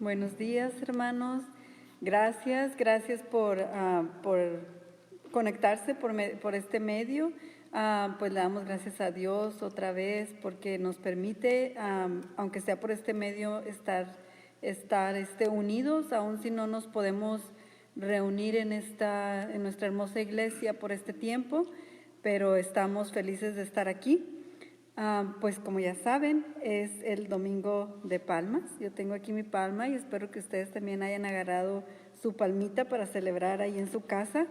Buenos días, hermanos. Gracias por conectarse por este medio. Pues le damos gracias a Dios otra vez porque nos permite, aunque sea por este medio, estar unidos, aun si no nos podemos reunir en nuestra hermosa iglesia por este tiempo, pero estamos felices de estar aquí. Pues como ya saben, es el Domingo de Palmas. Yo tengo aquí mi palma y espero que ustedes también hayan agarrado su palmita para celebrar ahí en su casa.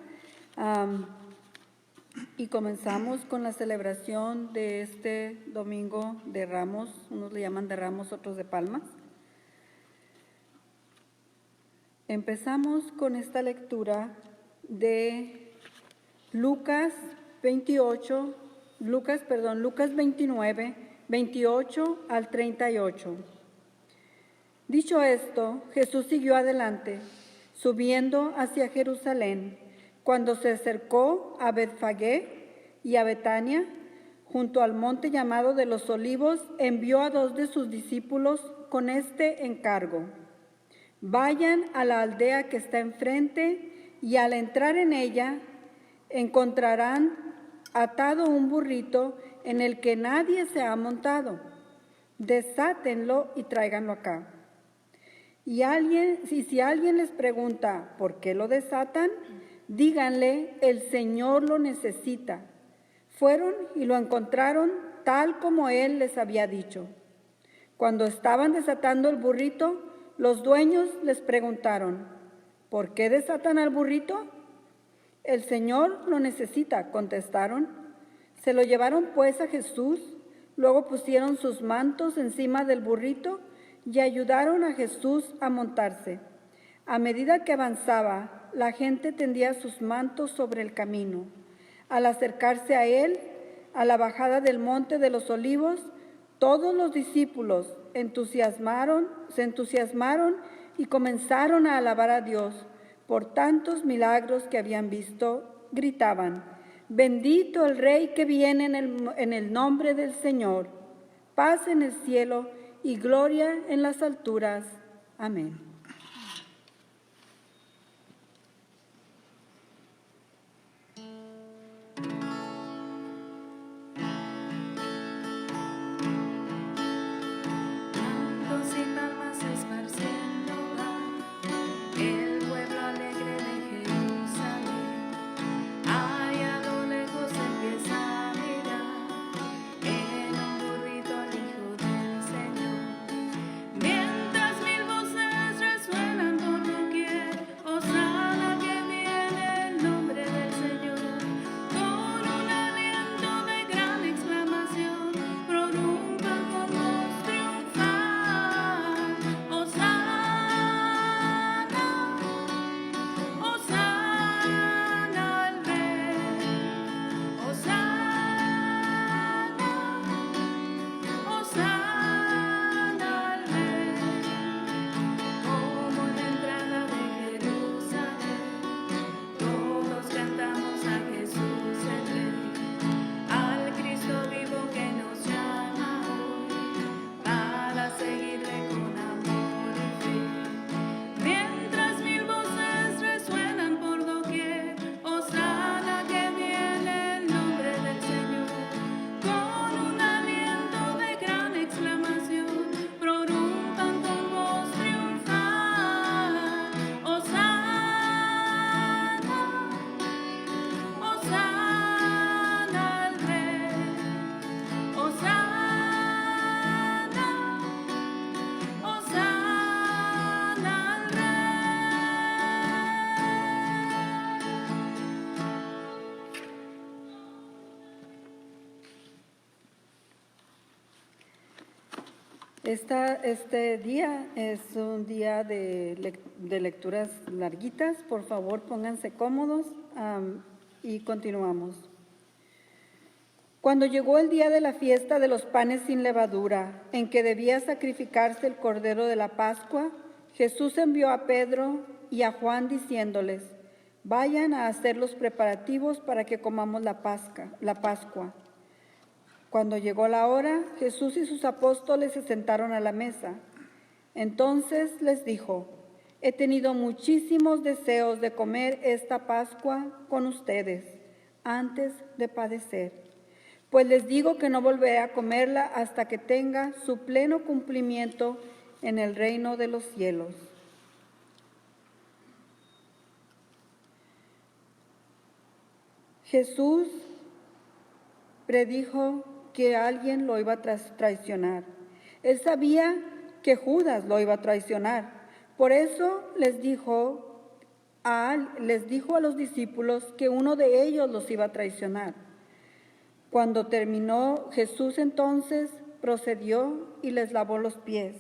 Y comenzamos con la celebración de este Domingo de Ramos. Unos le llaman de Ramos, otros de Palmas. Empezamos con esta lectura de Lucas 29, 28 al 38. Dicho esto, Jesús siguió adelante, subiendo hacia Jerusalén. Cuando se acercó a Betfagé y a Betania, junto al monte llamado de los Olivos, envió a 2 de sus discípulos con este encargo: vayan a la aldea que está enfrente y al entrar en ella encontrarán atado un burrito en el que nadie se ha montado. Desátenlo y tráiganlo acá. Y si alguien les pregunta por qué lo desatan, díganle: el Señor lo necesita. Fueron y lo encontraron tal como Él les había dicho. Cuando estaban desatando el burrito, los dueños les preguntaron: ¿por qué desatan al burrito? El Señor lo necesita, contestaron. Se lo llevaron pues a Jesús, luego pusieron sus mantos encima del burrito y ayudaron a Jesús a montarse. A medida que avanzaba, la gente tendía sus mantos sobre el camino. Al acercarse a él, a la bajada del monte de los Olivos, todos los discípulos se entusiasmaron y comenzaron a alabar a Dios por tantos milagros que habían visto. Gritaban: bendito el Rey que viene en el nombre del Señor, paz en el cielo y gloria en las alturas. Amén. Este día es un día de lecturas larguitas. Por favor, pónganse cómodos y continuamos. Cuando llegó el día de la fiesta de los panes sin levadura, en que debía sacrificarse el cordero de la Pascua, Jesús envió a Pedro y a Juan diciéndoles: vayan a hacer los preparativos para que comamos la Pascua. Cuando llegó la hora, Jesús y sus apóstoles se sentaron a la mesa. Entonces les dijo: he tenido muchísimos deseos de comer esta Pascua con ustedes antes de padecer. Pues les digo que no volveré a comerla hasta que tenga su pleno cumplimiento en el reino de los cielos. Jesús predijo que alguien lo iba a traicionar. Él sabía que Judas lo iba a traicionar. Por eso les dijo a los discípulos que uno de ellos los iba a traicionar. Cuando terminó Jesús, entonces procedió y les lavó los pies.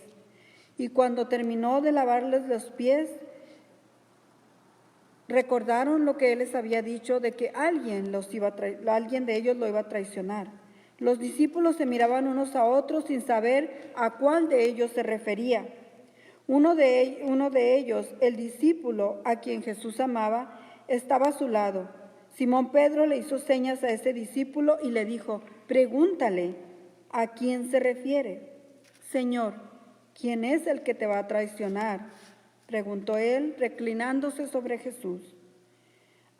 Y cuando terminó de lavarles los pies, recordaron lo que él les había dicho de que alguien de ellos lo iba a traicionar. Los discípulos se miraban unos a otros sin saber a cuál de ellos se refería. Uno de ellos, el discípulo a quien Jesús amaba, estaba a su lado. Simón Pedro le hizo señas a ese discípulo y le dijo: pregúntale a quién se refiere. Señor, ¿quién es el que te va a traicionar?, preguntó él, reclinándose sobre Jesús.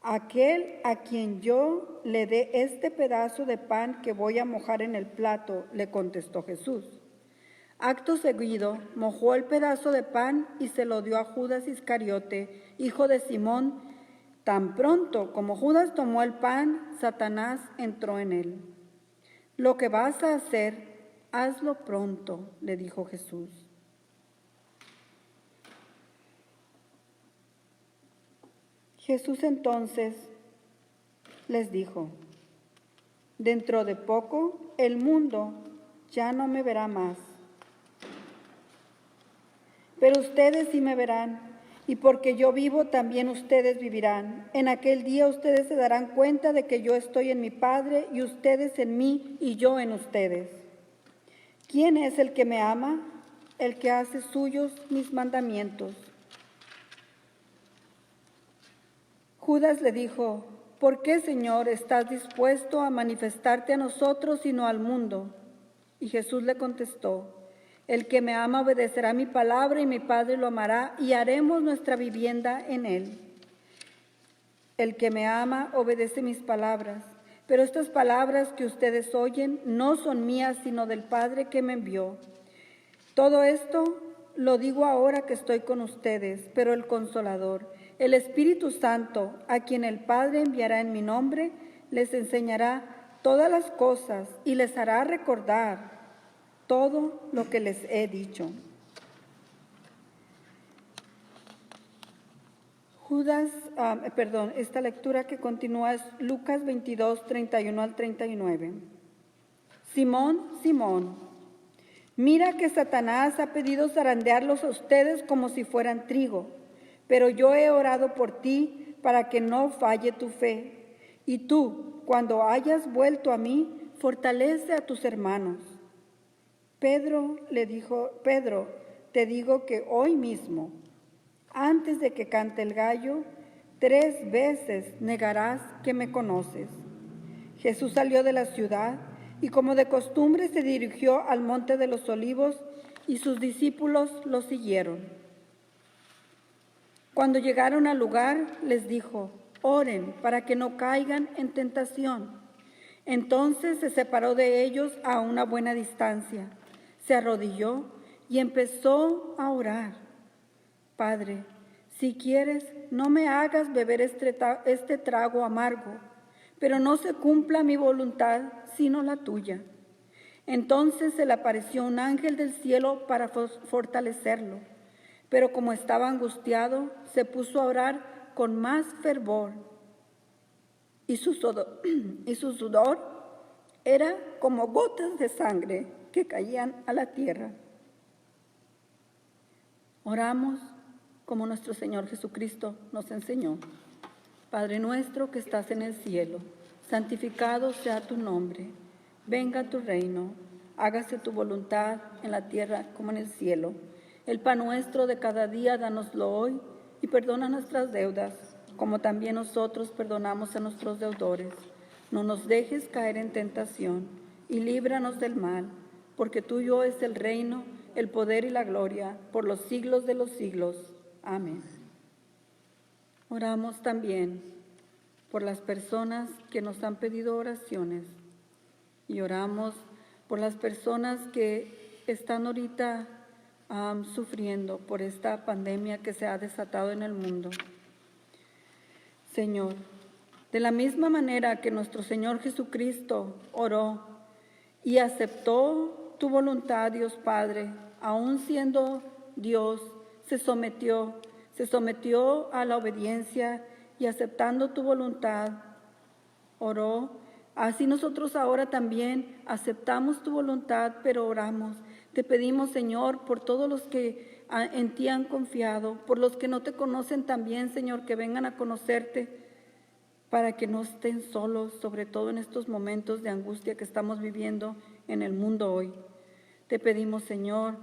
Aquel a quien yo le dé este pedazo de pan que voy a mojar en el plato, le contestó Jesús. Acto seguido, mojó el pedazo de pan y se lo dio a Judas Iscariote, hijo de Simón. Tan pronto como Judas tomó el pan, Satanás entró en él. Lo que vas a hacer, hazlo pronto, le dijo Jesús. Jesús entonces les dijo: dentro de poco el mundo ya no me verá más, pero ustedes sí me verán, y porque yo vivo también ustedes vivirán. En aquel día ustedes se darán cuenta de que yo estoy en mi Padre y ustedes en mí y yo en ustedes. ¿Quién es el que me ama? El que hace suyos mis mandamientos. Judas le dijo: ¿por qué, Señor, estás dispuesto a manifestarte a nosotros y no al mundo? Y Jesús le contestó: el que me ama obedecerá mi palabra y mi Padre lo amará y haremos nuestra vivienda en él. El que me ama obedece mis palabras, pero estas palabras que ustedes oyen no son mías, sino del Padre que me envió. Todo esto lo digo ahora que estoy con ustedes, pero el Consolador, el Espíritu Santo, a quien el Padre enviará en mi nombre, les enseñará todas las cosas y les hará recordar todo lo que les he dicho. Esta lectura que continúa es Lucas 22, 31 al 39. Simón, Simón, mira que Satanás ha pedido zarandearlos a ustedes como si fueran trigo, pero yo he orado por ti para que no falle tu fe. Y tú, cuando hayas vuelto a mí, fortalece a tus hermanos. Pedro le dijo: Pedro, te digo que hoy mismo, antes de que cante el gallo, 3 veces negarás que me conoces. Jesús salió de la ciudad y, como de costumbre, se dirigió al monte de los Olivos y sus discípulos lo siguieron. Cuando llegaron al lugar, les dijo: oren para que no caigan en tentación. Entonces se separó de ellos a una buena distancia, se arrodilló y empezó a orar: Padre, si quieres, no me hagas beber este trago amargo, pero no se cumpla mi voluntad, sino la tuya. Entonces se le apareció un ángel del cielo para fortalecerlo, pero como estaba angustiado, se puso a orar con más fervor, y su sudor era como gotas de sangre que caían a la tierra. Oramos como nuestro Señor Jesucristo nos enseñó. Padre nuestro que estás en el cielo, santificado sea tu nombre. Venga tu reino, hágase tu voluntad en la tierra como en el cielo. El pan nuestro de cada día, dánoslo hoy, y perdona nuestras deudas, como también nosotros perdonamos a nuestros deudores. No nos dejes caer en tentación, y líbranos del mal, porque tuyo es el reino, el poder y la gloria, por los siglos de los siglos. Amén. Oramos también por las personas que nos han pedido oraciones y oramos por las personas que están ahorita sufriendo por esta pandemia que se ha desatado en el mundo. Señor, de la misma manera que nuestro Señor Jesucristo oró y aceptó tu voluntad, Dios Padre, aún siendo Dios, se sometió a la obediencia y aceptando tu voluntad, oró. Así nosotros ahora también aceptamos tu voluntad, pero oramos. Te pedimos, Señor, por todos los que en ti han confiado, por los que no te conocen también, Señor, que vengan a conocerte, para que no estén solos, sobre todo en estos momentos de angustia que estamos viviendo en el mundo hoy. Te pedimos, Señor,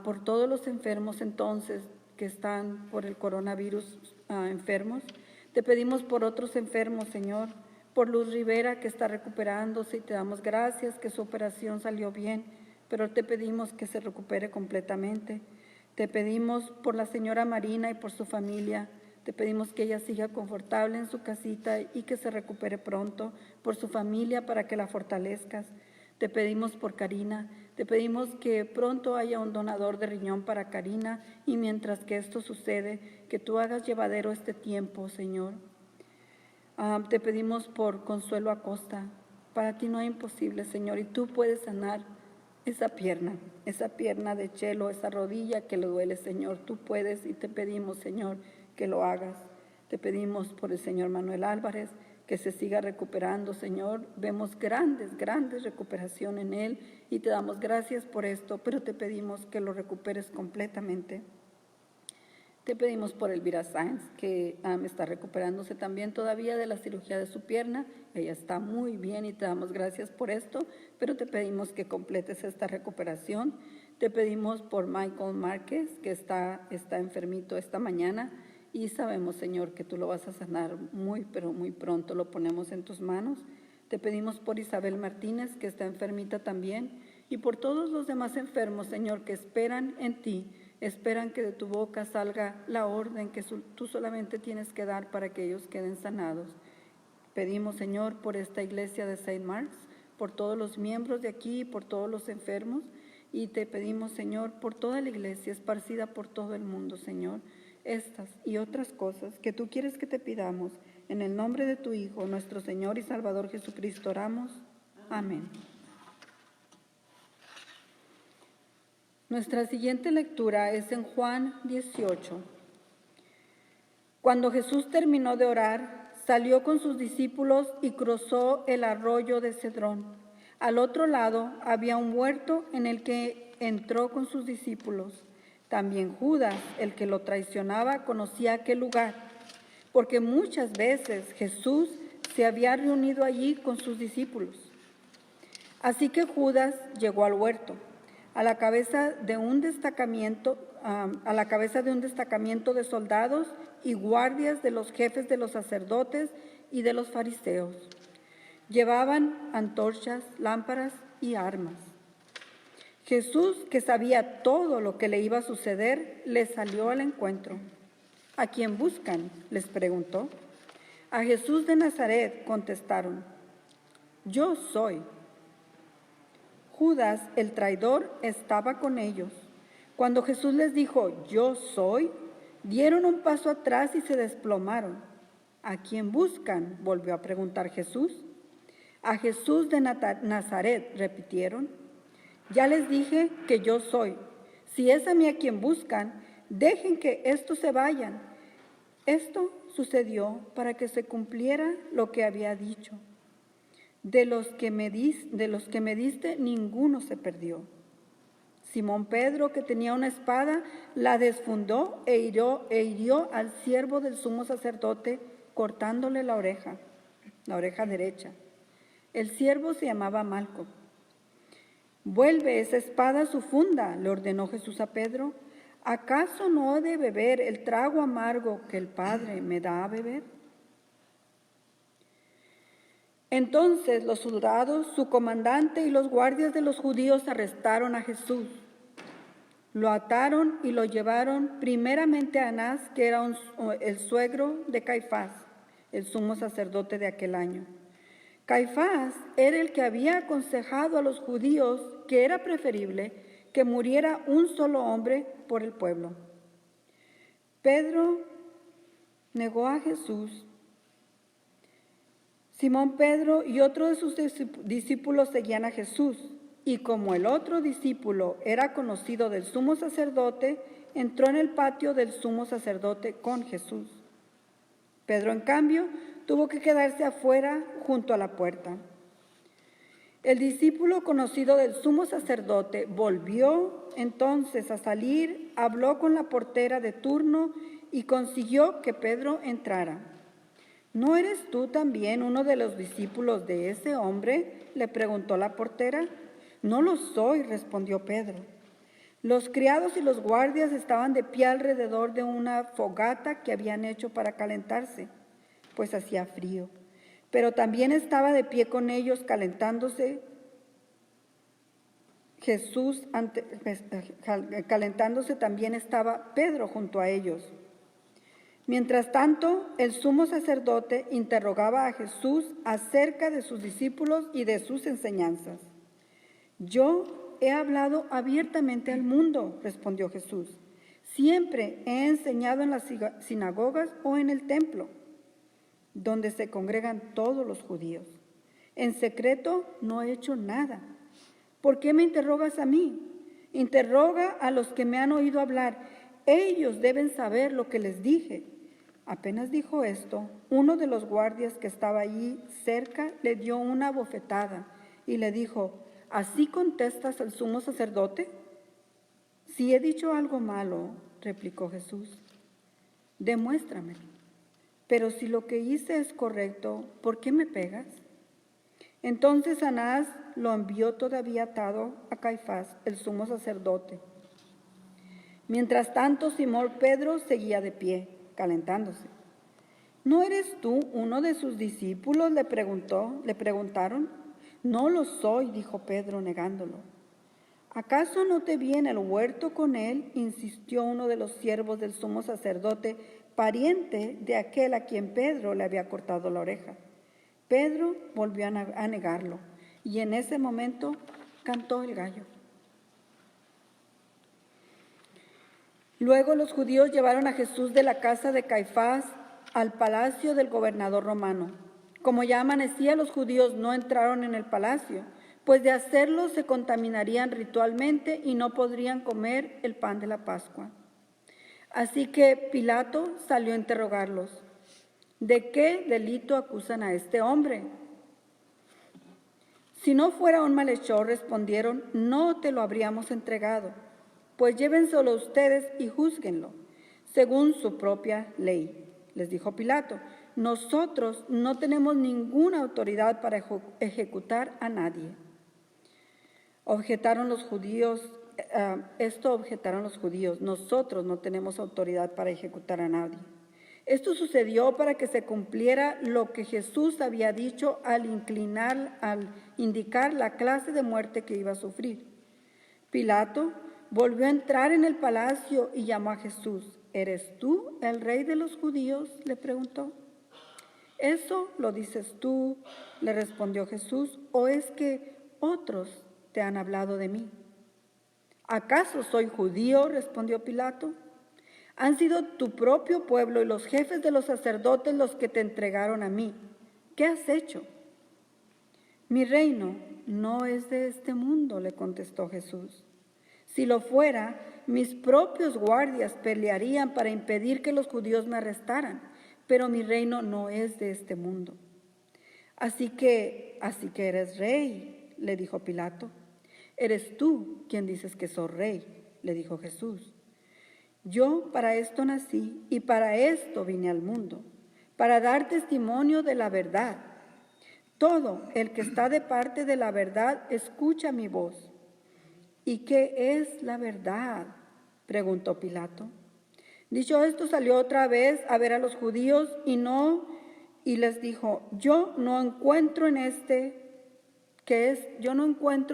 por todos los enfermos entonces que están por el coronavirus enfermos. Te pedimos por otros enfermos, Señor, por Luz Rivera que está recuperándose y te damos gracias que su operación salió bien, pero te pedimos que se recupere completamente. Te pedimos por la señora Marina y por su familia. Te pedimos que ella siga confortable en su casita y que se recupere pronto, por su familia para que la fortalezcas. Te pedimos por Karina, te pedimos que pronto haya un donador de riñón para Karina y mientras que esto sucede, que tú hagas llevadero este tiempo, Señor. Te pedimos por Consuelo Acosta. Para ti no hay imposible, Señor, y tú puedes sanar esa pierna de Chelo, esa rodilla que le duele, Señor. Tú puedes y te pedimos, Señor, que lo hagas. Te pedimos por el señor Manuel Álvarez, que se siga recuperando, Señor. Vemos grandes recuperación en él y te damos gracias por esto, pero te pedimos que lo recuperes completamente. Te pedimos por Elvira Sáenz, que está recuperándose también todavía de la cirugía de su pierna. Ella está muy bien y te damos gracias por esto, pero te pedimos que completes esta recuperación. Te pedimos por Michael Márquez, que está enfermito esta mañana, y sabemos, Señor, que tú lo vas a sanar pero muy pronto. Lo ponemos en tus manos. Te pedimos por Isabel Martínez, que está enfermita también, y por todos los demás enfermos, Señor, que esperan en ti, esperan que de tu boca salga la orden que tú solamente tienes que dar para que ellos queden sanados. Pedimos, Señor, por esta iglesia de St. Mark's, por todos los miembros de aquí, por todos los enfermos, y te pedimos, Señor, por toda la iglesia esparcida por todo el mundo, Señor, estas y otras cosas que tú quieres que te pidamos. En el nombre de tu Hijo, nuestro Señor y Salvador Jesucristo, oramos. Amén. Nuestra siguiente lectura es en Juan 18. Cuando Jesús terminó de orar, salió con sus discípulos y cruzó el arroyo de Cedrón. Al otro lado había un huerto en el que entró con sus discípulos. También Judas, el que lo traicionaba, conocía aquel lugar, porque muchas veces Jesús se había reunido allí con sus discípulos. Así que Judas llegó al huerto, a la cabeza de un destacamento de soldados y guardias de los jefes de los sacerdotes y de los fariseos. Llevaban antorchas, lámparas y armas. Jesús, que sabía todo lo que le iba a suceder, le salió al encuentro. ¿A quién buscan?, les preguntó. A Jesús de Nazaret, contestaron. Yo soy. Judas, el traidor, estaba con ellos. Cuando Jesús les dijo, yo soy, dieron un paso atrás y se desplomaron. ¿A quién buscan?, volvió a preguntar Jesús. A Jesús de Nazaret, repitieron. Ya les dije que yo soy. Si es a mí a quien buscan, dejen que estos se vayan. Esto sucedió para que se cumpliera lo que había dicho. De los que me diste, ninguno se perdió. Simón Pedro, que tenía una espada, la desfundó e hirió al siervo del sumo sacerdote, cortándole la oreja derecha. El siervo se llamaba Malco. Vuelve esa espada a su funda, le ordenó Jesús a Pedro. ¿Acaso no he de beber el trago amargo que el Padre me da a beber? Entonces los soldados, su comandante y los guardias de los judíos arrestaron a Jesús. Lo ataron y lo llevaron primeramente a Anás, que era el suegro de Caifás, el sumo sacerdote de aquel año. Caifás era el que había aconsejado a los judíos que era preferible que muriera un solo hombre por el pueblo. Pedro negó a Jesús. Simón Pedro y otro de sus discípulos seguían a Jesús, y como el otro discípulo era conocido del sumo sacerdote, entró en el patio del sumo sacerdote con Jesús. Pedro, en cambio, tuvo que quedarse afuera junto a la puerta. El discípulo conocido del sumo sacerdote volvió entonces a salir, habló con la portera de turno y consiguió que Pedro entrara. ¿No eres tú también uno de los discípulos de ese hombre?, le preguntó la portera. No lo soy, respondió Pedro. Los criados y los guardias estaban de pie alrededor de una fogata que habían hecho para calentarse, pues hacía frío. Pero también estaba de pie con ellos calentándose calentándose también estaba Pedro junto a ellos. Mientras tanto, el sumo sacerdote interrogaba a Jesús acerca de sus discípulos y de sus enseñanzas. Yo he hablado abiertamente al mundo, respondió Jesús. Siempre he enseñado en las sinagogas o en el templo, donde se congregan todos los judíos. En secreto no he hecho nada. ¿Por qué me interrogas a mí? Interroga a los que me han oído hablar. Ellos deben saber lo que les dije. Apenas dijo esto, uno de los guardias que estaba allí cerca le dio una bofetada y le dijo: ¿Así contestas al sumo sacerdote? Si he dicho algo malo, replicó Jesús, demuéstramelo. Pero si lo que hice es correcto, ¿por qué me pegas? Entonces Anás lo envió todavía atado a Caifás, el sumo sacerdote. Mientras tanto, Simón Pedro seguía de pie, calentándose. ¿No eres tú uno de sus discípulos?, le preguntaron. No lo soy, dijo Pedro, negándolo. ¿Acaso no te vi en el huerto con él?, insistió uno de los siervos del sumo sacerdote, pariente de aquel a quien Pedro le había cortado la oreja. Pedro volvió a negarlo, y en ese momento cantó el gallo. Luego los judíos llevaron a Jesús de la casa de Caifás al palacio del gobernador romano. Como ya amanecía, los judíos no entraron en el palacio, pues de hacerlo se contaminarían ritualmente y no podrían comer el pan de la Pascua. Así que Pilato salió a interrogarlos. ¿De qué delito acusan a este hombre? Si no fuera un malhechor, respondieron, no te lo habríamos entregado. Pues llévenselo ustedes y júzguenlo, según su propia ley. Les dijo Pilato, nosotros no tenemos ninguna autoridad para ejecutar a nadie. Objetaron los judíos, nosotros no tenemos autoridad para ejecutar a nadie. Esto sucedió para que se cumpliera lo que Jesús había dicho al indicar la clase de muerte que iba a sufrir. Pilato volvió a entrar en el palacio y llamó a Jesús. ¿Eres tú el rey de los judíos?, le preguntó. ¿Eso lo dices tú?, le respondió Jesús, ¿o es que otros te han hablado de mí? ¿Acaso soy judío?, respondió Pilato. Han sido tu propio pueblo y los jefes de los sacerdotes los que te entregaron a mí. ¿Qué has hecho? Mi reino no es de este mundo, le contestó Jesús. Si lo fuera, mis propios guardias pelearían para impedir que los judíos me arrestaran, pero mi reino no es de este mundo. Así que eres rey, le dijo Pilato. Eres tú quien dices que soy rey, le dijo Jesús. Yo para esto nací y para esto vine al mundo, para dar testimonio de la verdad. Todo el que está de parte de la verdad escucha mi voz. ¿Y qué es la verdad?, preguntó Pilato. Dicho esto, salió otra vez a ver a los judíos y les dijo, yo no encuentro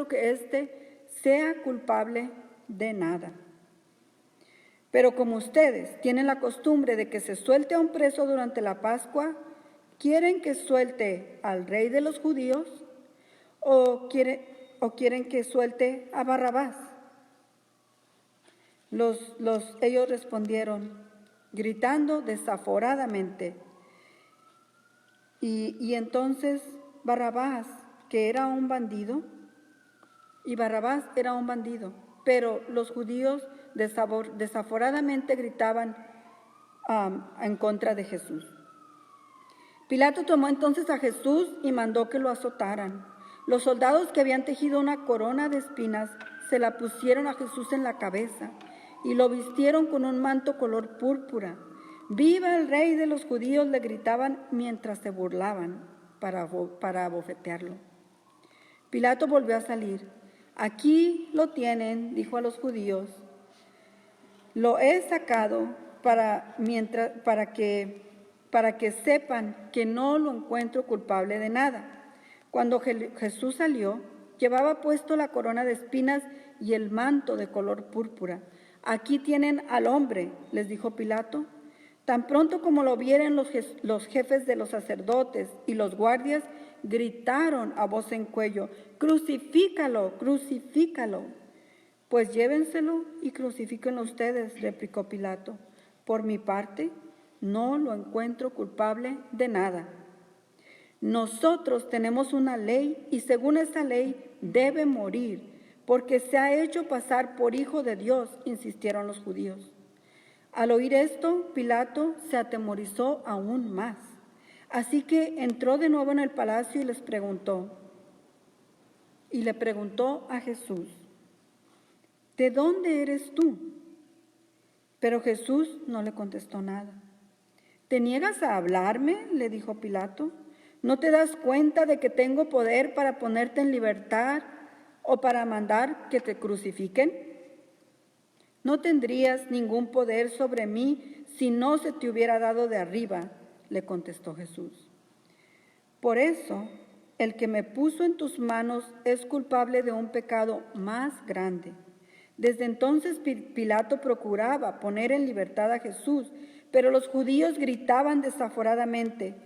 que éste sea culpable de nada. Pero como ustedes tienen la costumbre de que se suelte a un preso durante la Pascua, ¿quieren que suelte al rey de los judíos o quieren que suelte a Barrabás? Ellos respondieron, gritando desaforadamente. Y entonces Barrabás, que era un bandido, pero los judíos desaforadamente gritaban en contra de Jesús. Pilato tomó entonces a Jesús y mandó que lo azotaran. Los soldados que habían tejido una corona de espinas se la pusieron a Jesús en la cabeza y lo vistieron con un manto color púrpura. ¡Viva el rey de los judíos!, le gritaban mientras se burlaban para abofetearlo. Pilato volvió a salir. Aquí lo tienen, dijo a los judíos. Lo he sacado para que sepan que no lo encuentro culpable de nada. Cuando Jesús salió, llevaba puesto la corona de espinas y el manto de color púrpura. Aquí tienen al hombre, les dijo Pilato. Tan pronto como lo vieron los jefes de los sacerdotes y los guardias, gritaron a voz en cuello, «¡Crucifícalo, crucifícalo!». «Pues llévenselo y crucifíquenlo ustedes», replicó Pilato. «Por mi parte, no lo encuentro culpable de nada. Nosotros tenemos una ley y según esa ley debe morir, porque se ha hecho pasar por hijo de Dios», insistieron los judíos. Al oír esto, Pilato se atemorizó aún más. Así que entró de nuevo en el palacio y le preguntó a Jesús, «¿De dónde eres tú?». Pero Jesús no le contestó nada. «¿Te niegas a hablarme?», le dijo Pilato. «¿No te das cuenta de que tengo poder para ponerte en libertad o para mandar que te crucifiquen? No tendrías ningún poder sobre mí si no se te hubiera dado de arriba», le contestó Jesús. «Por eso, el que me puso en tus manos es culpable de un pecado más grande». Desde entonces Pilato procuraba poner en libertad a Jesús, pero los judíos gritaban desaforadamente,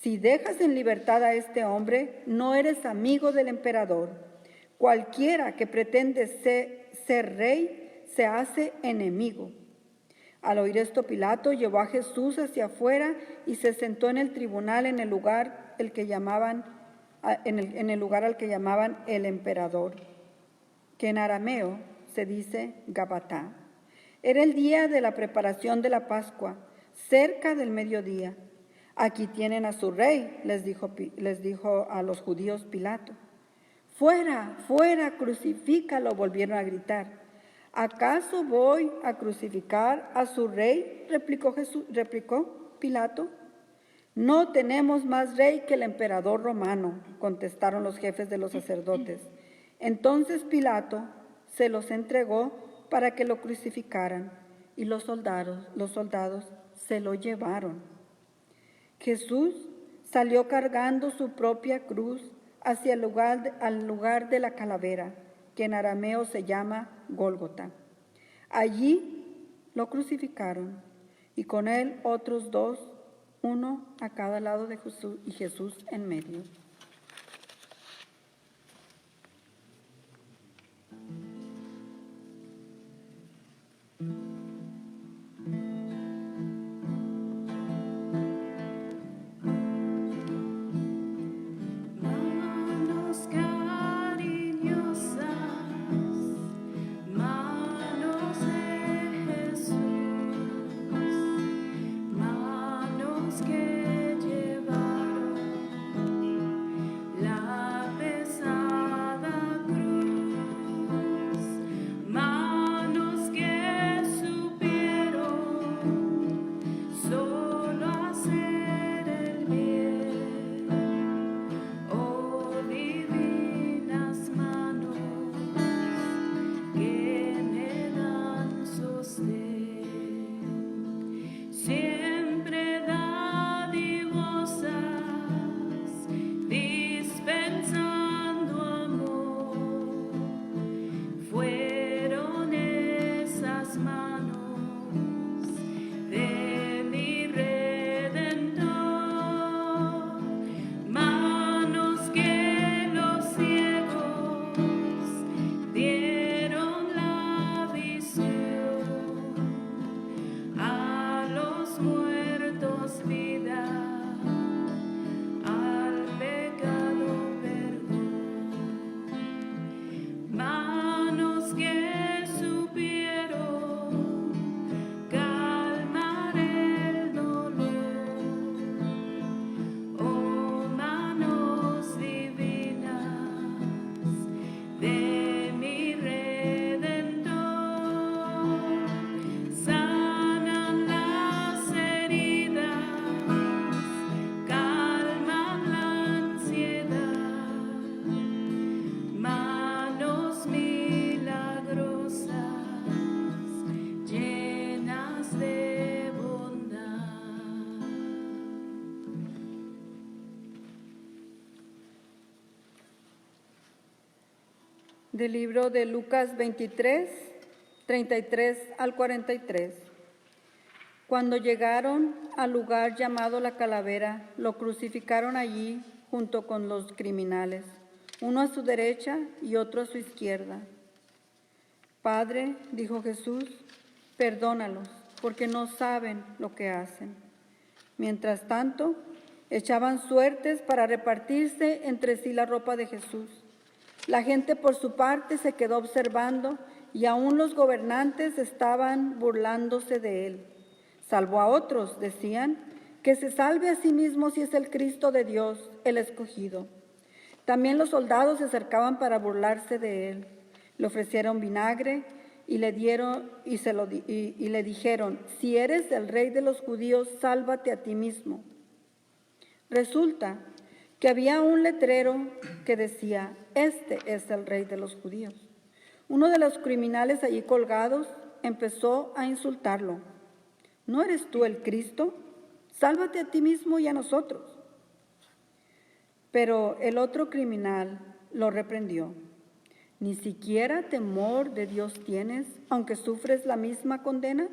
«Si dejas en libertad a este hombre, no eres amigo del emperador. Cualquiera que pretende ser rey se hace enemigo». Al oír esto, Pilato llevó a Jesús hacia afuera y se sentó en el tribunal en el lugar al que llamaban el emperador, que en arameo se dice Gabatá. Era el día de la preparación de la Pascua, cerca del mediodía. «Aquí tienen a su rey», les dijo a los judíos Pilato. «Fuera, fuera, crucifícalo», volvieron a gritar. «¿Acaso voy a crucificar a su rey?», replicó Pilato. «No tenemos más rey que el emperador romano», contestaron los jefes de los sacerdotes. Entonces Pilato se los entregó para que lo crucificaran y los soldados se lo llevaron. Jesús salió cargando su propia cruz hacia al lugar de la calavera, que en arameo se llama Gólgota. Allí lo crucificaron y con él otros dos, uno a cada lado de Jesús y Jesús en medio. Del libro de Lucas 23, 33 al 43. Cuando llegaron al lugar llamado La Calavera, lo crucificaron allí junto con los criminales, uno a su derecha y otro a su izquierda. Padre, dijo Jesús, perdónalos, porque no saben lo que hacen. Mientras tanto, echaban suertes para repartirse entre sí la ropa de Jesús. La gente por su parte se quedó observando y aún los gobernantes estaban burlándose de él. Salvo a otros, decían, que se salve a sí mismo si es el Cristo de Dios, el escogido. También los soldados se acercaban para burlarse de él. Le ofrecieron vinagre y le dijeron, si eres el rey de los judíos, sálvate a ti mismo. Resulta que había un letrero que decía, este es el rey de los judíos. Uno de los criminales allí colgados empezó a insultarlo. ¿No eres tú el Cristo? Sálvate a ti mismo y a nosotros. Pero el otro criminal lo reprendió. ¿Ni siquiera temor de Dios tienes, aunque sufres la misma condena?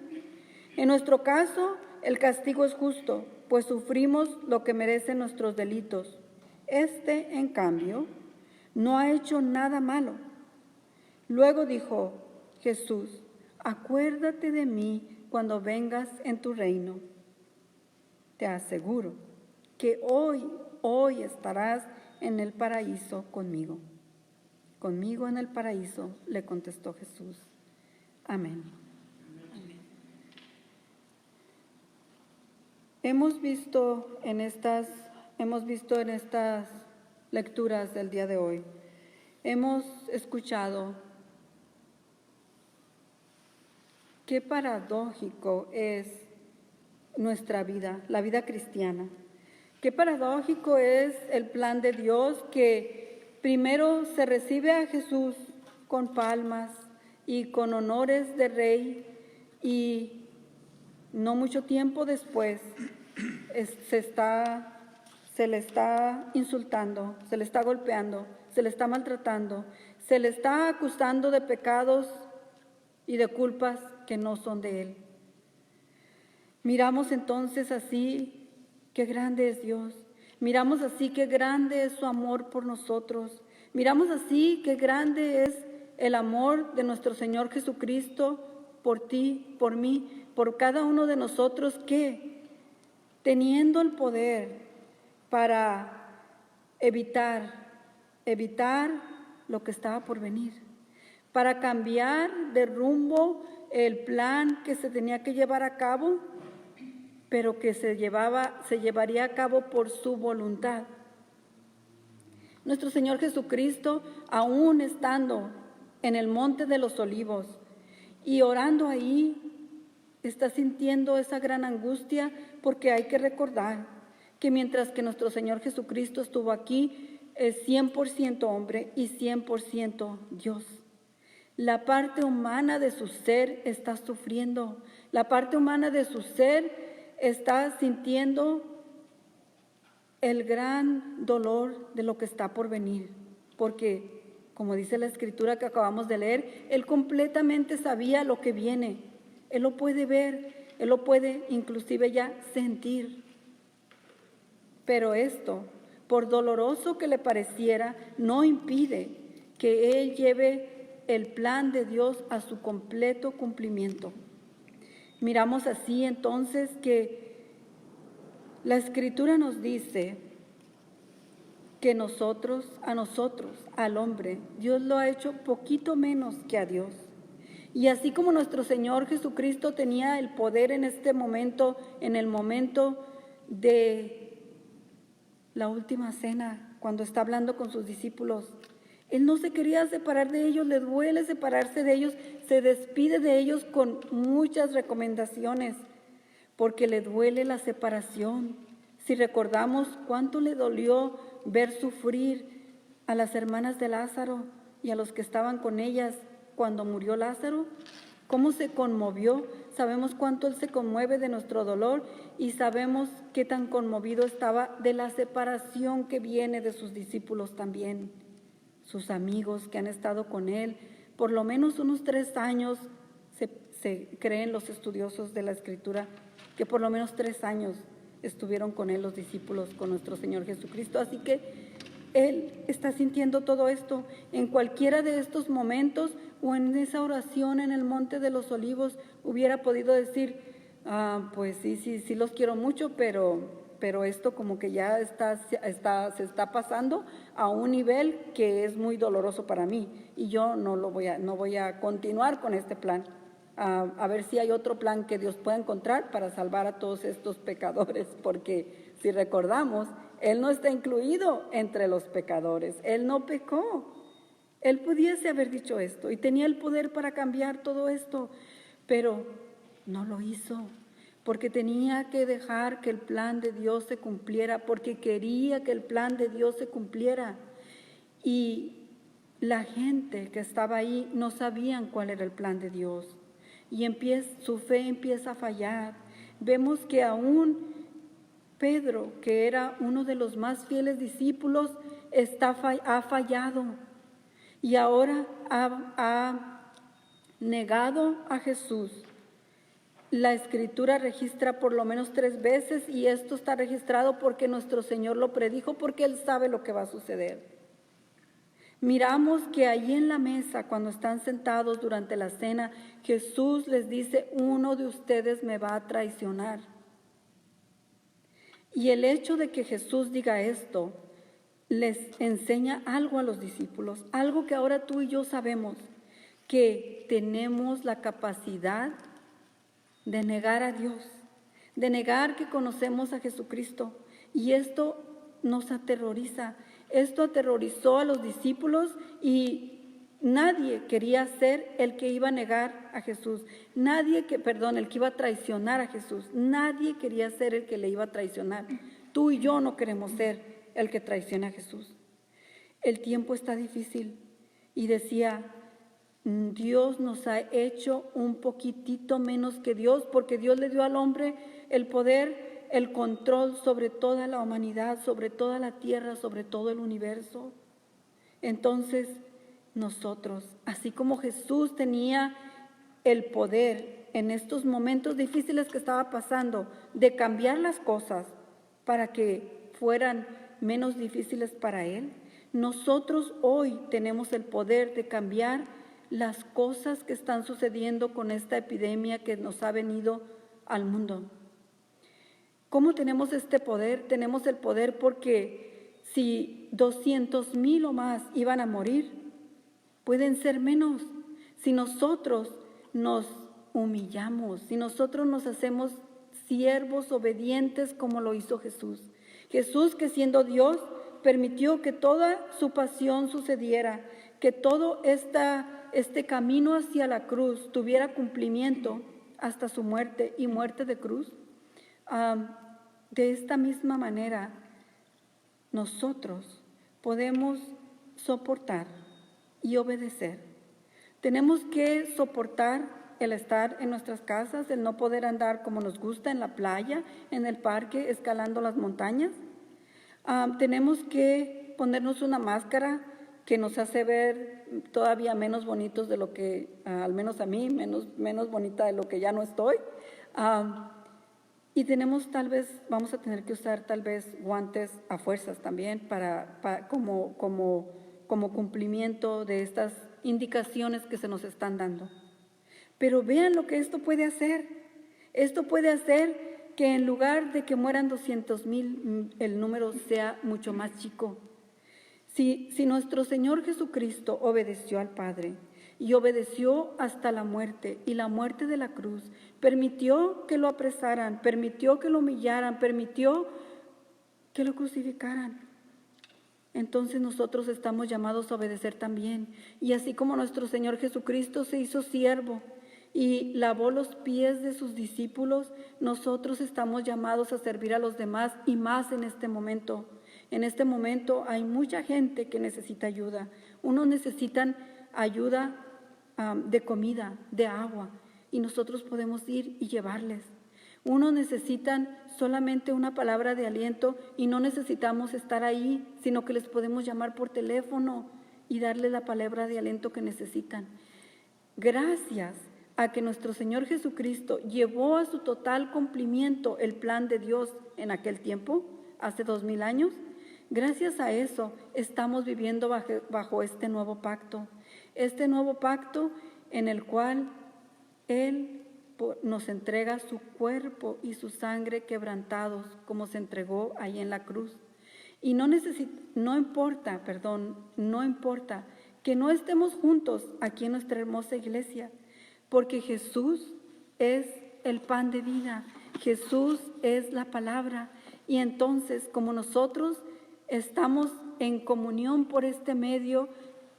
En nuestro caso, el castigo es justo, pues sufrimos lo que merecen nuestros delitos. Este, en cambio, no ha hecho nada malo. Luego dijo Jesús, acuérdate de mí cuando vengas en tu reino. Te aseguro que hoy estarás en el paraíso conmigo. Conmigo en el paraíso, le contestó Jesús. Amén. Hemos visto en estas lecturas del día de hoy, hemos escuchado qué paradójico es nuestra vida, la vida cristiana. Qué paradójico es el plan de Dios que primero se recibe a Jesús con palmas y con honores de rey y no mucho tiempo después se le está insultando, se le está golpeando, se le está maltratando, se le está acusando de pecados y de culpas que no son de él. Miramos entonces así qué grande es Dios. Miramos así qué grande es su amor por nosotros. Miramos así qué grande es el amor de nuestro Señor Jesucristo por ti, por mí, por cada uno de nosotros que, teniendo el poder para evitar lo que estaba por venir, para cambiar de rumbo el plan que se tenía que llevar a cabo, pero que se llevaría a cabo por su voluntad. Nuestro Señor Jesucristo, aún estando en el Monte de los Olivos y orando ahí, está sintiendo esa gran angustia, porque hay que recordar que mientras que nuestro Señor Jesucristo estuvo aquí, es 100% hombre y 100% Dios. La parte humana de su ser está sufriendo, la parte humana de su ser está sintiendo el gran dolor de lo que está por venir, porque, como dice la escritura que acabamos de leer, Él completamente sabía lo que viene. Él lo puede ver, Él lo puede inclusive ya sentir. Pero esto, por doloroso que le pareciera, no impide que Él lleve el plan de Dios a su completo cumplimiento. Miramos así entonces que la Escritura nos dice que a nosotros, al hombre, Dios lo ha hecho poquito menos que a Dios. Y así como nuestro Señor Jesucristo tenía el poder en este momento, en el momento de la última cena, cuando está hablando con sus discípulos, Él no se quería separar de ellos, le duele separarse de ellos, se despide de ellos con muchas recomendaciones, porque le duele la separación. Si recordamos cuánto le dolió ver sufrir a las hermanas de Lázaro y a los que estaban con ellas cuando murió Lázaro, cómo se conmovió. Sabemos cuánto Él se conmueve de nuestro dolor y sabemos qué tan conmovido estaba de la separación que viene de sus discípulos también. sus amigos que han estado con él, por lo menos unos 3 años, se creen los estudiosos de la Escritura, que por lo menos 3 años estuvieron con él los discípulos, con nuestro Señor Jesucristo. Así que él está sintiendo todo esto. En cualquiera de estos momentos o en esa oración en el Monte de los Olivos hubiera podido decir, pues sí los quiero mucho, pero esto como que ya se está pasando a un nivel que es muy doloroso para mí y yo no voy a continuar con este plan. A ver si hay otro plan que Dios pueda encontrar para salvar a todos estos pecadores, porque si recordamos, Él no está incluido entre los pecadores, Él no pecó. Él pudiese haber dicho esto y tenía el poder para cambiar todo esto, pero no lo hizo, porque tenía que dejar que el plan de Dios se cumpliera, porque quería que el plan de Dios se cumpliera. Y la gente que estaba ahí no sabían cuál era el plan de Dios. Y su fe empieza a fallar. Vemos que aún Pedro, que era uno de los más fieles discípulos, ha fallado y ahora ha negado a Jesús. La Escritura registra por lo menos 3 veces y esto está registrado porque nuestro Señor lo predijo, porque Él sabe lo que va a suceder. Miramos que allí en la mesa, cuando están sentados durante la cena, Jesús les dice, uno de ustedes me va a traicionar. Y el hecho de que Jesús diga esto, les enseña algo a los discípulos, algo que ahora tú y yo sabemos, que tenemos la capacidad de negar a Dios, de negar que conocemos a Jesucristo. Y esto nos aterroriza. Esto aterrorizó a los discípulos y nadie quería ser el que iba a negar a Jesús. El que iba a traicionar a Jesús. Nadie quería ser el que le iba a traicionar. Tú y yo no queremos ser el que traiciona a Jesús. El tiempo está difícil y decía, Dios nos ha hecho un poquitito menos que Dios, porque Dios le dio al hombre el poder, el control sobre toda la humanidad, sobre toda la tierra, sobre todo el universo. Entonces, nosotros, así como Jesús tenía el poder en estos momentos difíciles que estaba pasando, de cambiar las cosas para que fueran menos difíciles para Él, nosotros hoy tenemos el poder de cambiar las cosas que están sucediendo con esta epidemia que nos ha venido al mundo. ¿Cómo tenemos este poder? Tenemos el poder porque si 200,000 o más iban a morir, pueden ser menos. Si nosotros nos humillamos, si nosotros nos hacemos siervos obedientes como lo hizo Jesús. Jesús, que siendo Dios, permitió que toda su pasión sucediera, que todo este camino hacia la cruz tuviera cumplimiento hasta su muerte y muerte de cruz. De esta misma manera, nosotros podemos soportar y obedecer. Tenemos que soportar el estar en nuestras casas, el no poder andar como nos gusta en la playa, en el parque, escalando las montañas. Tenemos que ponernos una máscara que nos hace ver todavía menos bonitos de lo que, al menos a mí, menos bonita de lo que ya no estoy. Y vamos a tener que usar tal vez guantes a fuerzas también como cumplimiento de estas indicaciones que se nos están dando. Pero vean lo que esto puede hacer. Esto puede hacer que en lugar de que mueran 200,000, el número sea mucho más chico. Si nuestro Señor Jesucristo obedeció al Padre y obedeció hasta la muerte y la muerte de la cruz, permitió que lo apresaran, permitió que lo humillaran, permitió que lo crucificaran, entonces nosotros estamos llamados a obedecer también. Y así como nuestro Señor Jesucristo se hizo siervo y lavó los pies de sus discípulos, nosotros estamos llamados a servir a los demás y más en este momento. En este momento hay mucha gente que necesita ayuda. Unos necesitan ayuda de comida, de agua, y nosotros podemos ir y llevarles. Unos necesitan solamente una palabra de aliento y no necesitamos estar ahí, sino que les podemos llamar por teléfono y darles la palabra de aliento que necesitan. Gracias a que nuestro Señor Jesucristo llevó a su total cumplimiento el plan de Dios en aquel tiempo, hace 2000 años, gracias a eso estamos viviendo bajo este nuevo pacto en el cual Él nos entrega su cuerpo y su sangre quebrantados, como se entregó ahí en la cruz. Y no importa que no estemos juntos aquí en nuestra hermosa iglesia, porque Jesús es el pan de vida, Jesús es la palabra. Y entonces, como nosotros estamos en comunión por este medio,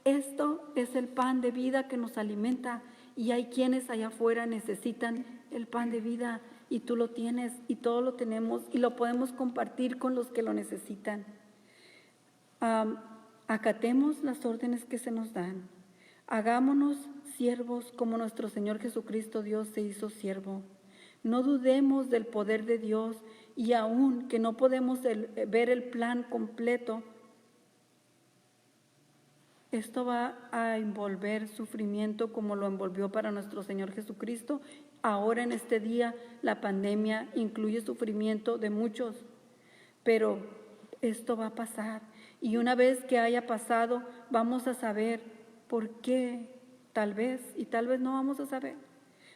esto es el pan de vida que nos alimenta. Y hay quienes allá afuera necesitan el pan de vida, y tú lo tienes y todos lo tenemos y lo podemos compartir con los que lo necesitan. Acatemos las órdenes que se nos dan. Hagámonos siervos como nuestro Señor Jesucristo Dios se hizo siervo. No dudemos del poder de Dios, y aun que no podemos ver el plan completo, esto va a envolver sufrimiento como lo envolvió para nuestro Señor Jesucristo. Ahora en este día la pandemia incluye sufrimiento de muchos, pero esto va a pasar. Y una vez que haya pasado, vamos a saber por qué, tal vez no vamos a saber.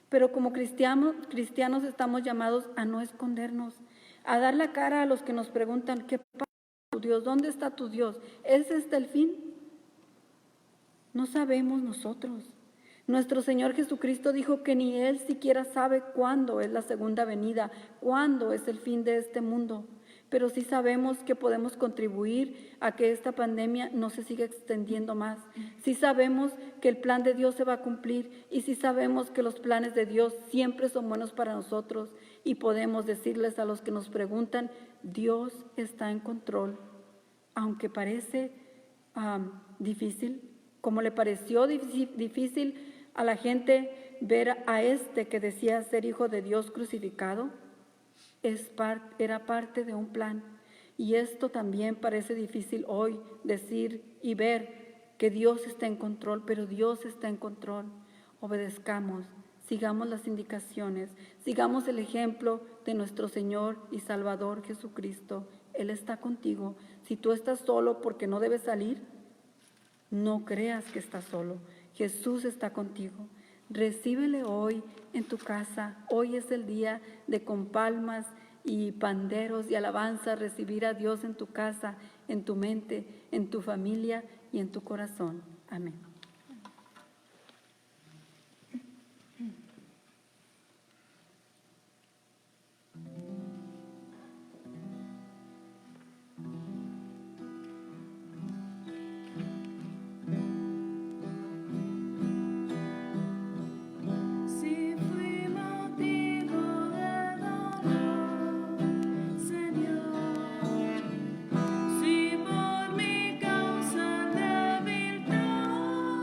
Pero como cristianos estamos llamados a no escondernos, a dar la cara a los que nos preguntan, ¿qué pasa con tu Dios? ¿Dónde está tu Dios? ¿Es este el fin? No sabemos nosotros. Nuestro Señor Jesucristo dijo que ni Él siquiera sabe cuándo es la segunda venida, cuándo es el fin de este mundo. Pero sí sabemos que podemos contribuir a que esta pandemia no se siga extendiendo más. Sí sabemos que el plan de Dios se va a cumplir, y sí sabemos que los planes de Dios siempre son buenos para nosotros, y podemos decirles a los que nos preguntan, Dios está en control. Aunque parece difícil, como le pareció difícil a la gente ver a este que decía ser hijo de Dios crucificado, era parte de un plan. Y esto también parece difícil hoy, decir y ver que Dios está en control, pero Dios está en control. Obedezcamos, sigamos las indicaciones, sigamos el ejemplo de nuestro Señor y Salvador Jesucristo. Él está contigo. Si tú estás solo porque no debes salir, no creas que estás solo. Jesús está contigo. Recíbele hoy en tu casa. Hoy es el día de con palmas y panderos y alabanza recibir a Dios en tu casa, en tu mente, en tu familia y en tu corazón. Amén. Si por mi causa debilitado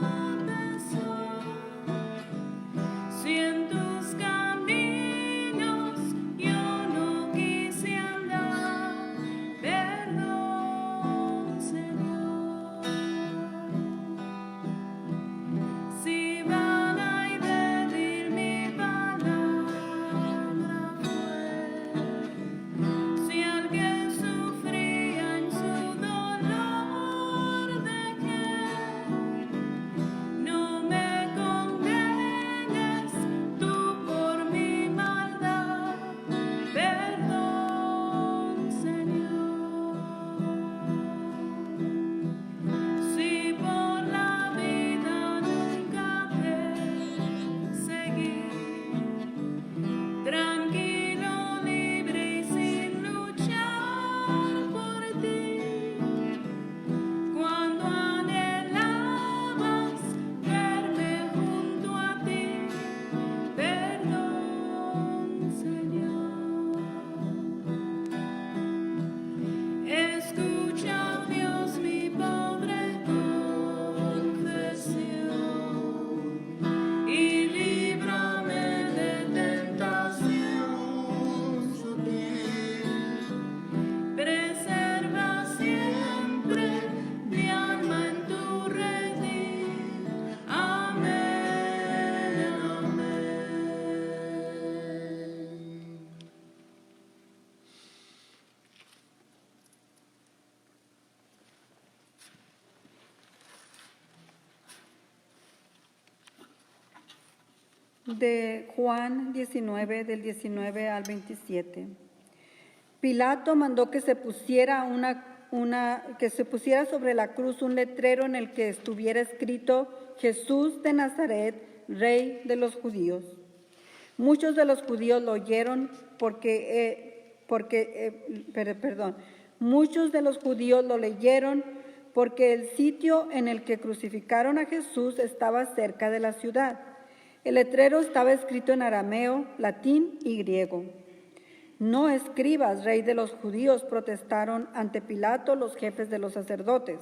de Juan 19, del 19 al 27. Pilato mandó que se pusiera sobre la cruz un letrero en el que estuviera escrito: Jesús de Nazaret, Rey de los judíos. Muchos de los judíos lo oyeron muchos de los judíos lo leyeron porque el sitio en el que crucificaron a Jesús estaba cerca de la ciudad. El letrero estaba escrito en arameo, latín y griego. No escribas, Rey de los judíos, protestaron ante Pilato los jefes de los sacerdotes.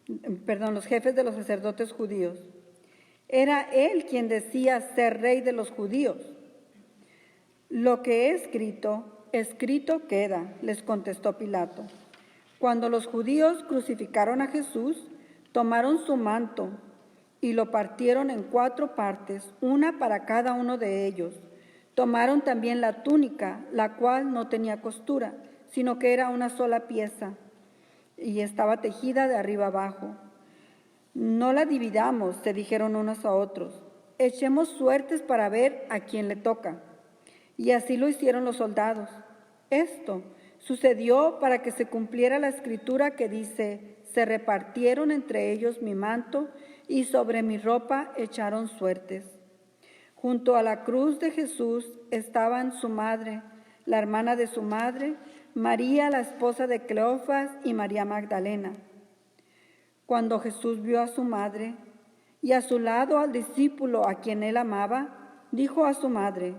Los jefes de los sacerdotes judíos. Era él quien decía ser rey de los judíos. Lo que he escrito, escrito queda, les contestó Pilato. Cuando los judíos crucificaron a Jesús, tomaron su manto y lo partieron en 4 partes, una para cada uno de ellos. Tomaron también la túnica, la cual no tenía costura, sino que era una sola pieza y estaba tejida de arriba abajo. No la dividamos, se dijeron unos a otros. Echemos suertes para ver a quién le toca. Y así lo hicieron los soldados. Esto sucedió para que se cumpliera la escritura que dice: se repartieron entre ellos mi manto y sobre mi ropa echaron suertes. Junto a la cruz de Jesús estaban su madre, la hermana de su madre, María, la esposa de Cleofas, y María Magdalena. Cuando Jesús vio a su madre y a su lado al discípulo a quien él amaba, dijo a su madre: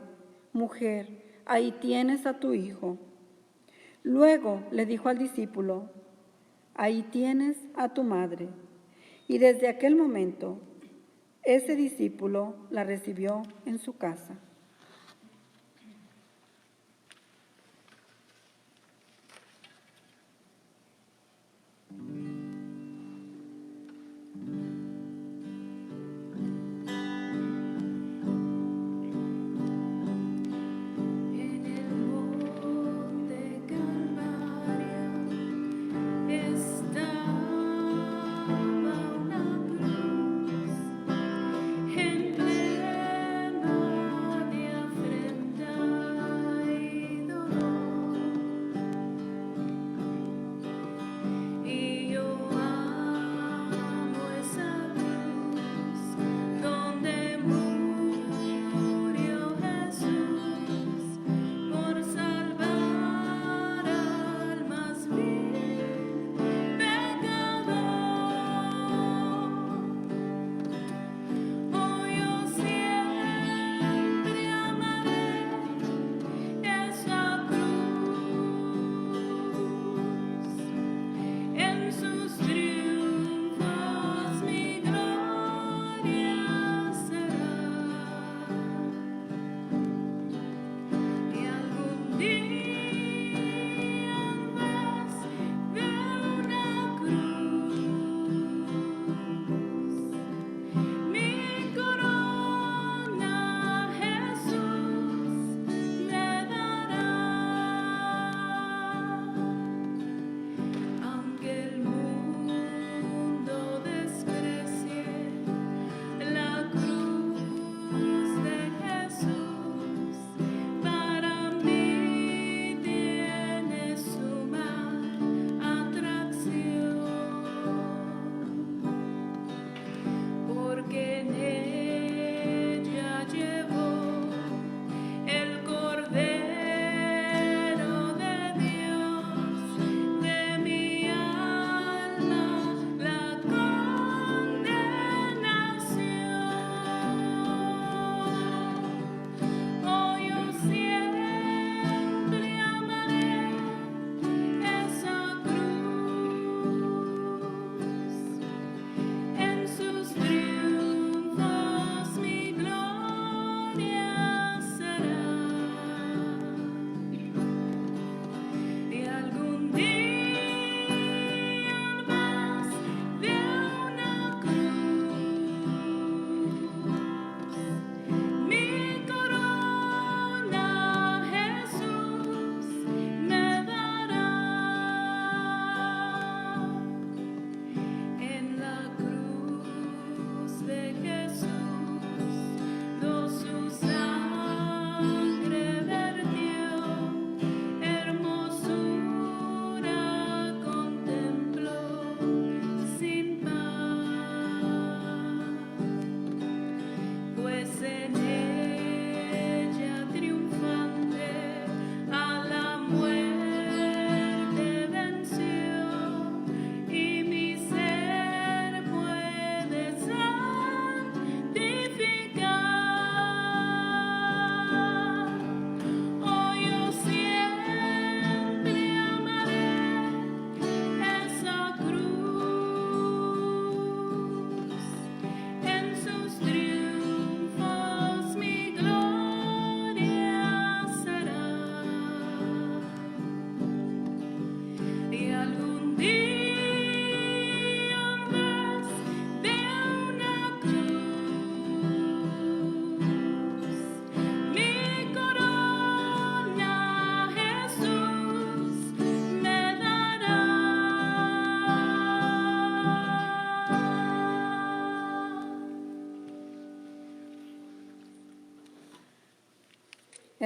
Mujer, ahí tienes a tu hijo. Luego le dijo al discípulo: Ahí tienes a tu madre. Y desde aquel momento, ese discípulo la recibió en su casa. En plena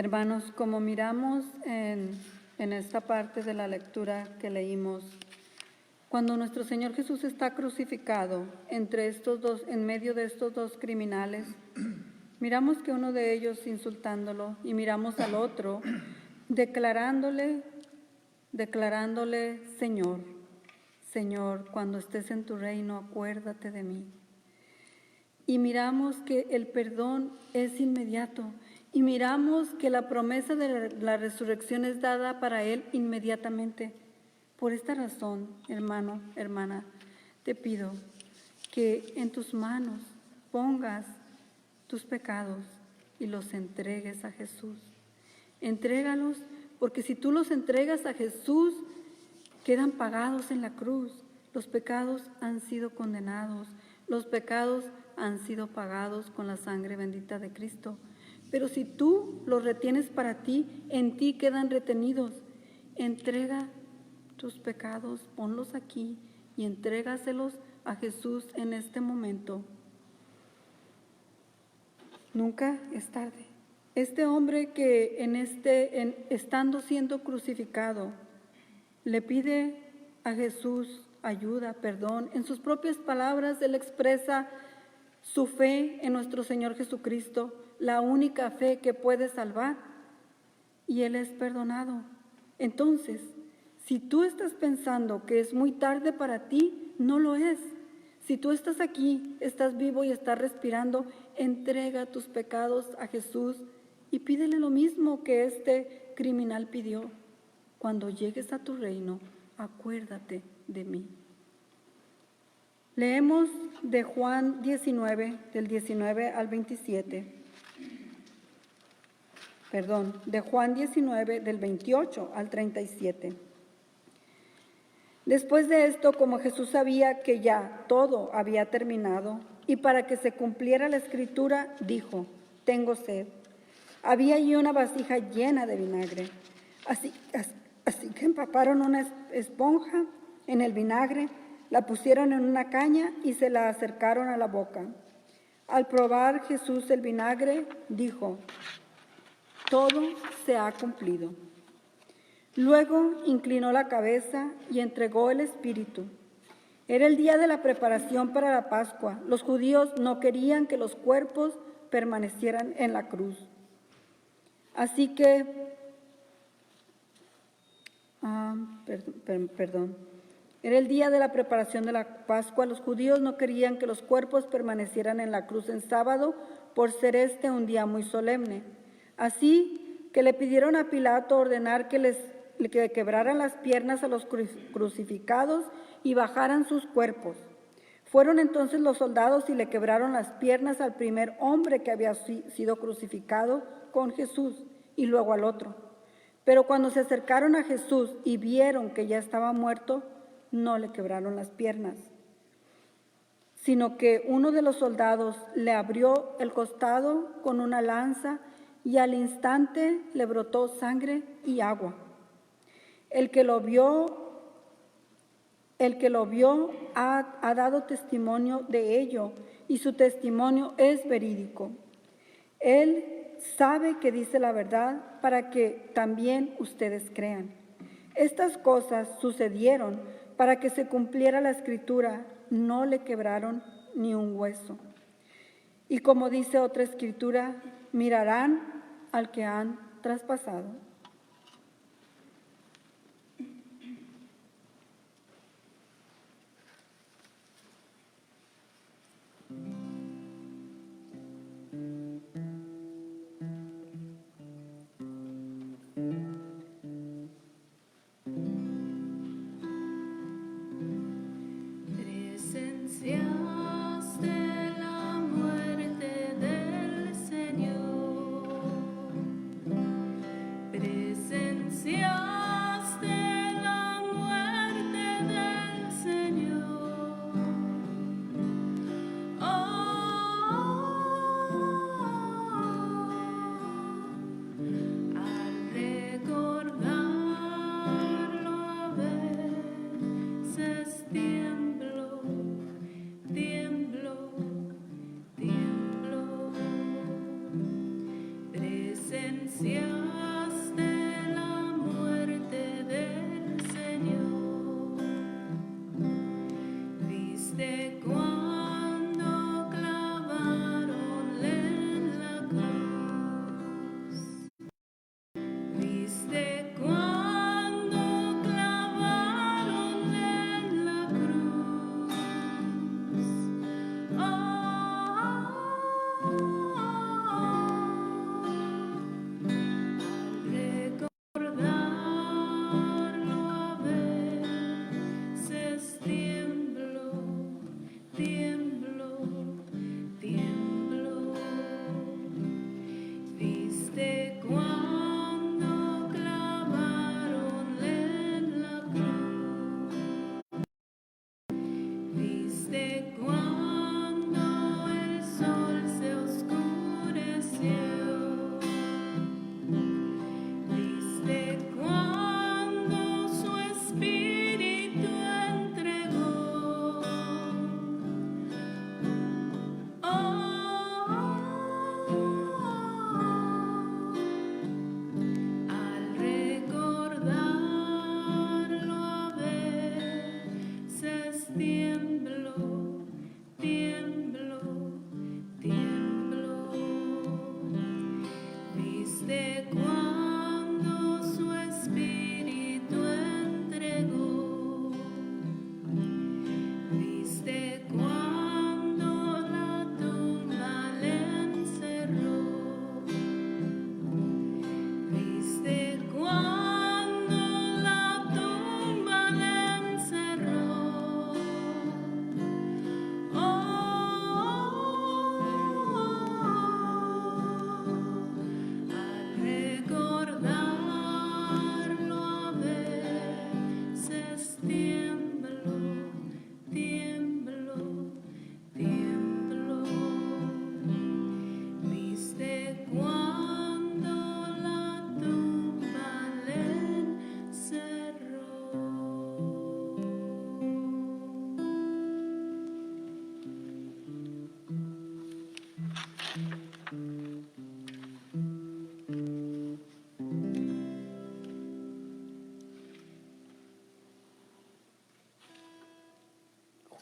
Hermanos, como miramos en esta parte de la lectura que leímos, cuando nuestro Señor Jesús está crucificado en medio de estos dos criminales, miramos que uno de ellos insultándolo y miramos al otro declarándole, Señor, Señor, cuando estés en tu reino, acuérdate de mí. Y miramos que el perdón es inmediato. Y miramos que la promesa de la resurrección es dada para él inmediatamente. Por esta razón, hermano, hermana, te pido que en tus manos pongas tus pecados y los entregues a Jesús. Entrégalos, porque si tú los entregas a Jesús, quedan pagados en la cruz. Los pecados han sido condenados, los pecados han sido pagados con la sangre bendita de Cristo. Pero si tú los retienes para ti, en ti quedan retenidos. Entrega tus pecados, ponlos aquí y entrégaselos a Jesús en este momento. Nunca es tarde. Este hombre que estando siendo crucificado, le pide a Jesús ayuda, perdón. En sus propias palabras, él expresa su fe en nuestro Señor Jesucristo, la única fe que puede salvar, y él es perdonado. Entonces, si tú estás pensando que es muy tarde para ti, no lo es. Si tú estás aquí, estás vivo y estás respirando, entrega tus pecados a Jesús y pídele lo mismo que este criminal pidió. Cuando llegues a tu reino, acuérdate de mí. Leemos de Juan 19, del 19 al 27. De Juan 19, del 28 al 37. Después de esto, como Jesús sabía que ya todo había terminado, y para que se cumpliera la escritura, dijo: tengo sed. Había allí una vasija llena de vinagre. Así que empaparon una esponja en el vinagre, la pusieron en una caña y se la acercaron a la boca. Al probar Jesús el vinagre, dijo: todo se ha cumplido. Luego inclinó la cabeza y entregó el Espíritu. Era el día de la preparación para la Pascua. Los judíos no querían que los cuerpos permanecieran en la cruz. Así que, Era el día de la preparación de la Pascua. Los judíos no querían que los cuerpos permanecieran en la cruz en sábado, por ser este un día muy solemne. Así que le pidieron a Pilato ordenar que quebraran las piernas a los crucificados y bajaran sus cuerpos. Fueron entonces los soldados y le quebraron las piernas al primer hombre que había sido crucificado con Jesús y luego al otro. Pero cuando se acercaron a Jesús y vieron que ya estaba muerto, no le quebraron las piernas, sino que uno de los soldados le abrió el costado con una lanza y al instante le brotó sangre y agua. El que lo vio ha dado testimonio de ello, y su testimonio es verídico. Él sabe que dice la verdad para que también ustedes crean. Estas cosas sucedieron para que se cumpliera la escritura: no le quebraron ni un hueso. Y como dice otra escritura, mirarán al que han traspasado.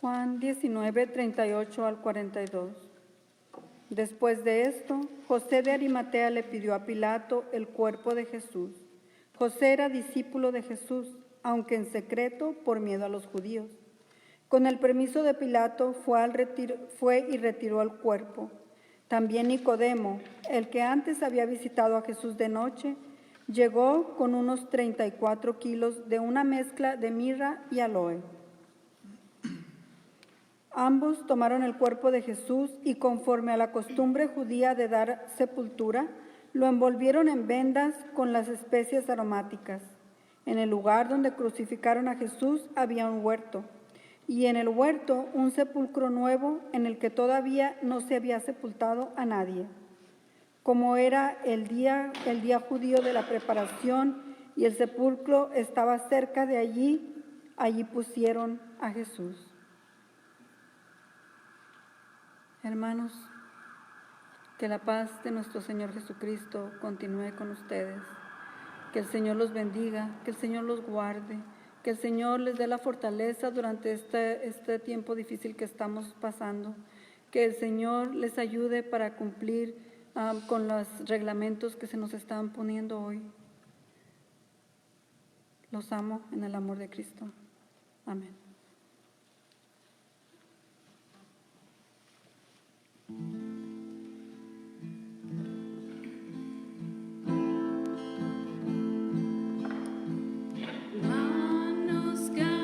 Juan 19, 38 al 42. Después de esto, José de Arimatea le pidió a Pilato el cuerpo de Jesús. José era discípulo de Jesús, aunque en secreto por miedo a los judíos. Con el permiso de Pilato fue y retiró el cuerpo. También Nicodemo, el que antes había visitado a Jesús de noche, llegó con unos 34 kilos de una mezcla de mirra y aloe. Ambos tomaron el cuerpo de Jesús y, conforme a la costumbre judía de dar sepultura, lo envolvieron en vendas con las especias aromáticas. En el lugar donde crucificaron a Jesús había un huerto, y en el huerto un sepulcro nuevo en el que todavía no se había sepultado a nadie. Como era el día judío de la preparación y el sepulcro estaba cerca de allí pusieron a Jesús. Hermanos, que la paz de nuestro Señor Jesucristo continúe con ustedes. Que el Señor los bendiga, que el Señor los guarde, que el Señor les dé la fortaleza durante este tiempo difícil que estamos pasando. Que el Señor les ayude para cumplir con los reglamentos que se nos están poniendo hoy. Los amo en el amor de Cristo. Amén. Manos que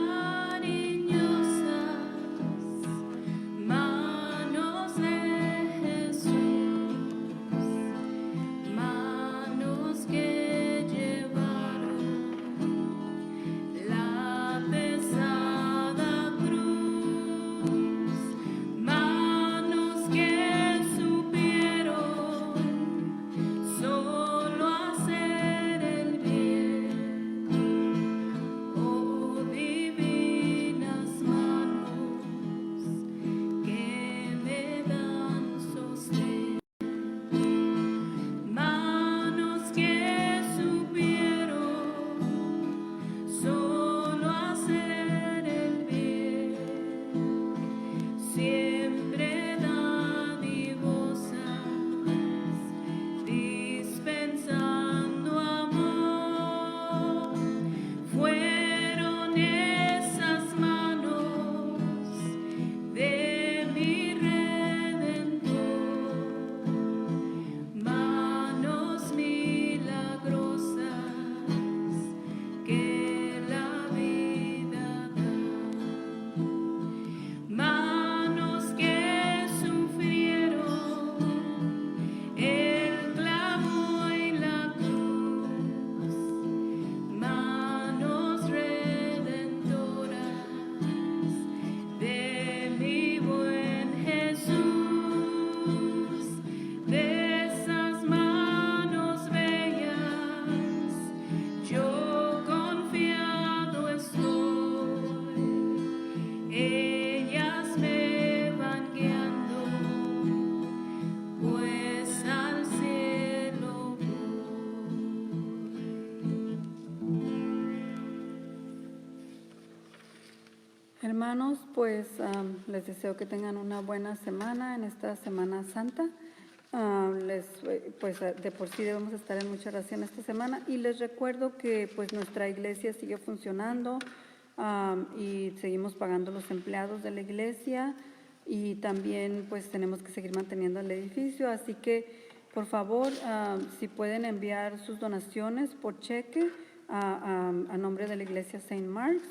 Hermanos, pues les deseo que tengan una buena semana en esta Semana Santa. Pues de por sí debemos estar en mucha oración esta semana y les recuerdo que pues nuestra iglesia sigue funcionando y seguimos pagando los empleados de la iglesia y también pues tenemos que seguir manteniendo el edificio, así que por favor si pueden enviar sus donaciones por cheque a nombre de la iglesia St. Mark's.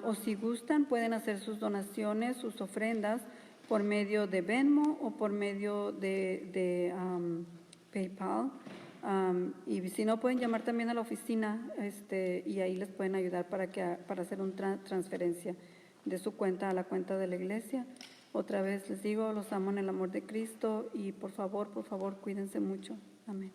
O si gustan, pueden hacer sus donaciones, sus ofrendas por medio de Venmo o por medio de PayPal. Y si no, pueden llamar también a la oficina y ahí les pueden ayudar para hacer una transferencia de su cuenta a la cuenta de la iglesia. Otra vez les digo, los amo en el amor de Cristo y por favor, cuídense mucho. Amén.